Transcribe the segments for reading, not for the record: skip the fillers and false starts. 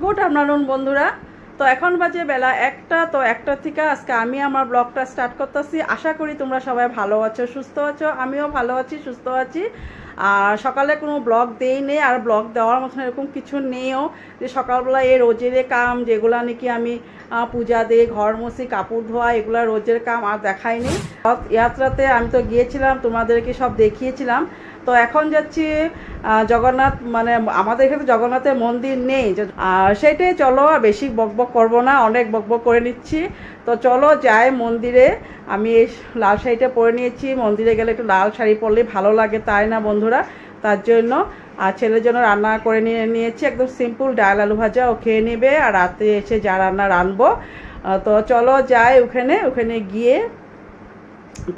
Good afternoon বন্ধুরা। তো এখন বাজে বেলা 1টা। তো 1টা থেকে আজকে আমি আমার ব্লগটা স্টার্ট করতেছি। আশা করি তোমরা সবাই ভালো আছো, সুস্থ আছো। আমিও ভালো আছি, সুস্থ আছি। আর সকালে কোনো ব্লগ দেই নেই, আর ব্লগ দেওয়ার মতন এরকম কিছু নেইও যে সকালবেলা এই রোজের কাম যেগুলো নাকি আমি পূজা দিই, ঘর মুছি, কাপড় ধোয়া, এগুলো রোজের কাম আর দেখাইনি। ইয়াত্রাতে আমি তো গিয়েছিলাম, তোমাদেরকে সব দেখিয়েছিলাম। তো এখন যাচ্ছি জগন্নাথ, মানে আমাদের এখানে জগন্নাথের মন্দির নেই, আর সেটাই চলো। আর বেশি বকবক করবো না, অনেক বকবক করে নিচ্ছি। তো চলো যাই মন্দিরে। আমি এই লাল শাড়িটা পরে নিয়েছি, মন্দিরে গেলে একটু লাল শাড়ি পরলে ভালো লাগে, তাই না বন্ধুরা? তার জন্য আর ছেলের জন্য রান্না করে নিয়েছি একদম সিম্পল ডাল আলু ভাজা, ও খেয়ে নেবে। আর রাতে এসে যা রান্না রানবো। তো চলো যাই ওখানে গিয়ে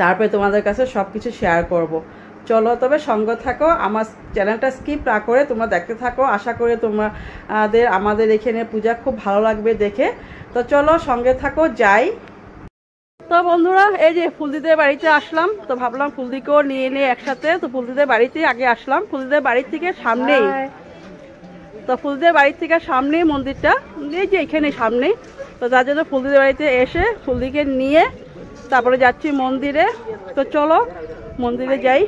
তারপরে তোমাদের কাছে সব কিছু শেয়ার করব। চলো তবে সঙ্গে থাকো, আমার চ্যানেলটা স্কিপ না করে তোমরা দেখতে থাকো। আশা করি আমাদের এখানে পূজা খুব ভালো লাগবে দেখে। তো চলো সঙ্গে থাকো, যাই। তো বন্ধুরা, এই যে ফুলদিদের বাড়িতে আসলাম। তো ভাবলাম ফুলদিকেও নিয়ে একসাথে। তো ফুলদিদের বাড়িতে আগে আসলাম, ফুলদিদের বাড়ির থেকে সামনেই। তো ফুলদিদের বাড়ির থেকে সামনেই মন্দিরটা, এই যে এখানে সামনেই। তো যার জন্য ফুলদিদের বাড়িতে এসে ফুলদিকে নিয়ে তারপরে যাচ্ছি মন্দিরে। তো চলো মন্দিরে যাই।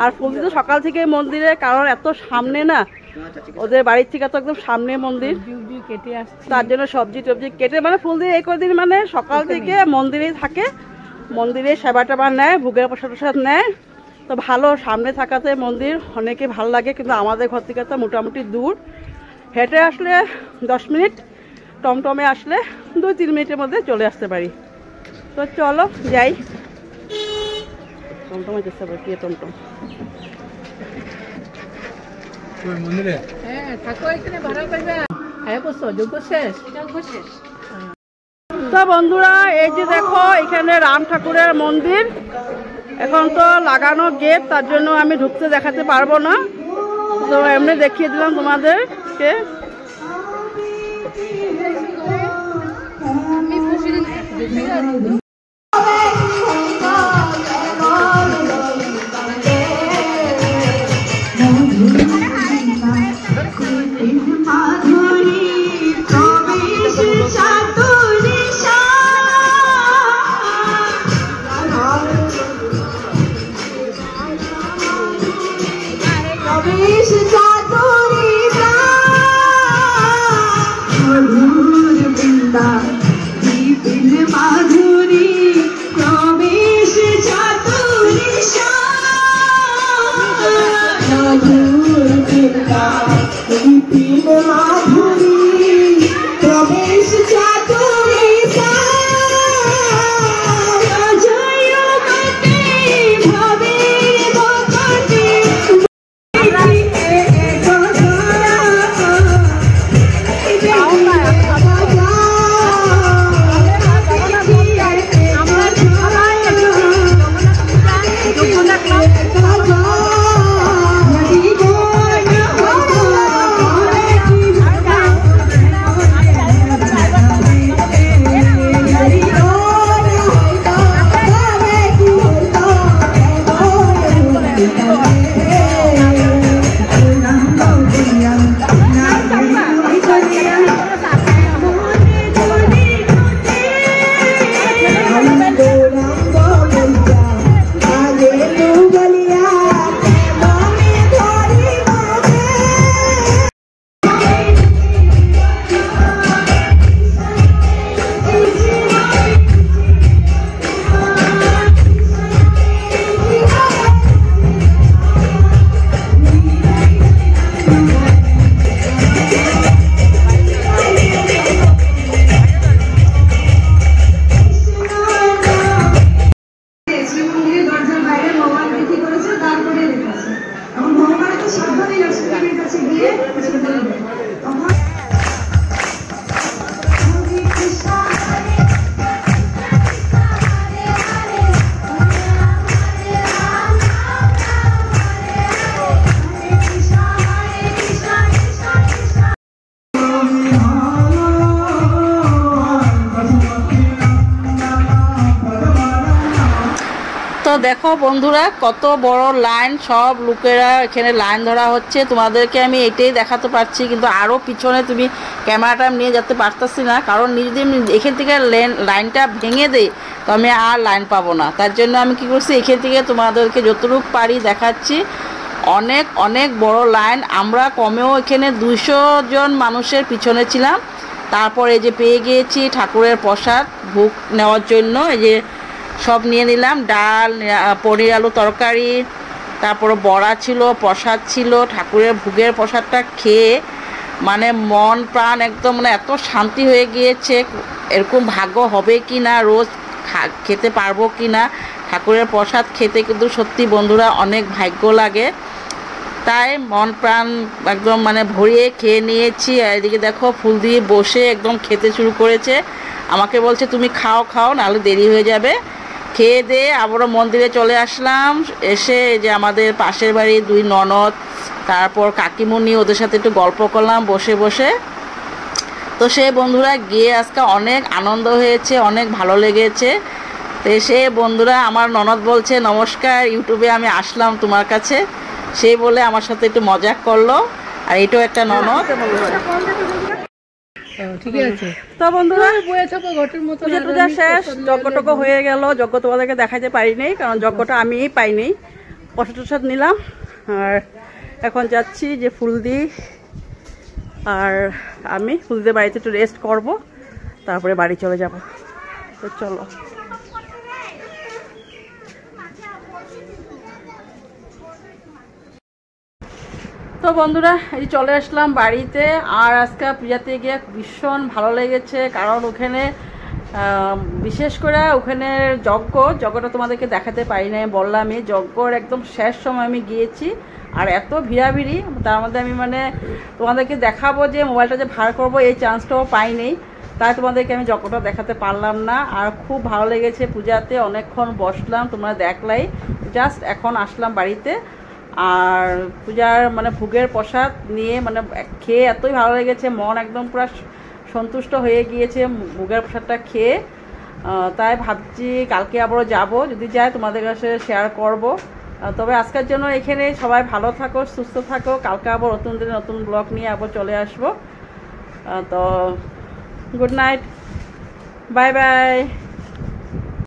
আর ফুলদি তো সকাল থেকে মন্দিরে, কারণ এত সামনে না ওদের বাড়ির থেকে, তো একদম সামনে মন্দির, কেটে আসছে। তার জন্য সবজি টবজি কেটে, মানে ফুলদি এই কদিন মানে সকাল থেকে মন্দিরেই থাকে, মন্দিরে সেবা টেবা নেয়, ভোগের প্রসাদ টসাদ নেয়। তো ভালো, সামনে থাকাতে মন্দির অনেকে ভালো লাগে। কিন্তু আমাদের ঘর থেকে তো মোটামুটি দূর, হেঁটে আসলে 10 মিনিট, টমটমে আসলে 2-3 মিনিটের মধ্যে চলে আসতে পারি। তো চলো যাই। টমটমে চেষ্টা করি, কি টমটম মন্দিরে। হ্যাঁ থাকো, এখানে ভাড়া করবে। হ্যাঁ বসো, যোগ্য শেষ। তো বন্ধুরা, এই যে দেখো এখানে রাম ঠাকুরের মন্দির। এখন তো লাগানো গেট, তার জন্য আমি ঢুকতে দেখাতে পারবো না। তো এমনি দেখিয়ে দিলাম তোমাদেরকে। দেখো বন্ধুরা কত বড় লাইন, সব লোকেরা এখানে লাইন ধরা হচ্ছে। তোমাদেরকে আমি এটাই দেখাতে পারছি, কিন্তু আরও পিছনে তুমি ক্যামেরাটা নিয়ে যেতে পারতেছি না, কারণ যদি এখান থেকে লাইনটা ভেঙে দেয় তো আমি আর লাইন পাবো না। তার জন্য আমি কি করছি, এখান থেকে তোমাদেরকে যতটুকু পারি দেখাচ্ছি। অনেক অনেক বড় লাইন, আমরা কমেও এখানে 200 জন মানুষের পিছনে ছিলাম। তারপরে যে পেয়ে গিয়েছি ঠাকুরের প্রসাদ ভোগ নেওয়ার জন্য, এই যে সব নিয়ে নিলাম, ডাল, পনির আলু তরকারি, তারপরে বড়া ছিল, প্রসাদ ছিল। ঠাকুরের ভোগের প্রসাদটা খেয়ে মানে মন প্রাণ একদম মানে এত শান্তি হয়ে গিয়েছে। এরকম ভাগ্য হবে কি না, রোজ খেতে পারবো কি না, ঠাকুরের প্রসাদ খেতে কিন্তু সত্যি বন্ধুরা অনেক ভাগ্য লাগে। তাই মন প্রাণ একদম মানে ভরিয়ে খেয়ে নিয়েছি। আর এদিকে দেখো ফুল দিয়ে বসে একদম খেতে শুরু করেছে। আমাকে বলছে তুমি খাও খাও, নাহলে দেরি হয়ে যাবে। খেয়ে দিয়ে আবারও মন্দিরে চলে আসলাম। এসে যে আমাদের পাশের বাড়ির 2 ননদ, তারপর কাকিমুনি, ওদের সাথে একটু গল্প করলাম বসে বসে। তো সে বন্ধুরা গিয়ে আজকে অনেক আনন্দ হয়েছে, অনেক ভালো লেগেছে। তো সে বন্ধুরা আমার ননদ বলছে নমস্কার, ইউটিউবে আমি আসলাম তোমার কাছে, সেই বলে আমার সাথে একটু মজা করলো। আর এটাও একটা ননদ। ঠিক আছে। তো বন্ধুরা পূজা টুজা শেষ, যজ্ঞটজ্ঞ হয়ে গেল। যজ্ঞ তোমাদেরকে দেখাতে পারিনি, কারণ যজ্ঞটা আমিই পাইনি। প্রসাদ টসাদ নিলাম, আর এখন যাচ্ছি যে ফুলদি আর আমি ফুলদির বাড়িতে একটু রেস্ট করব, তারপরে বাড়ি চলে যাব। তো চলো। তো বন্ধুরা এই চলে আসলাম বাড়িতে। আর আজকে পূজাতে গিয়ে ভীষণ ভালো লেগেছে, কারণ ওখানে বিশেষ করে ওখানে যজ্ঞটা তোমাদেরকে দেখাতে পারি না, বললামই যজ্ঞর একদম শেষ সময় আমি গিয়েছি। আর এত ভিড়াভিড়ি, তার মধ্যে আমি মানে তোমাদেরকে দেখাবো যে মোবাইলটা যে ভাড় করবো এই চান্সটাও পাইনি, তাই তোমাদেরকে আমি যজ্ঞটা দেখাতে পারলাম না। আর খুব ভালো লেগেছে পূজাতে, অনেকক্ষণ বসলাম, তোমরা দেখলাই। জাস্ট এখন আসলাম বাড়িতে, আর পূজার মানে ভোগের প্রসাদ নিয়ে মানে খেয়ে এতই ভালো লেগেছে, মন একদম পুরো সন্তুষ্ট হয়ে গিয়েছে ভোগের প্রসাদটা খেয়ে। তাই ভাবছি কালকে আবারও যাব, যদি যাই তোমাদের কাছে শেয়ার করব। তবে আজকের জন্য এখানে সবাই ভালো থাকো, সুস্থ থাকো। কালকে আবার নতুন দিনে নতুন ব্লগ নিয়ে আবার চলে আসবো। তো গুড নাইট, বাই বাই।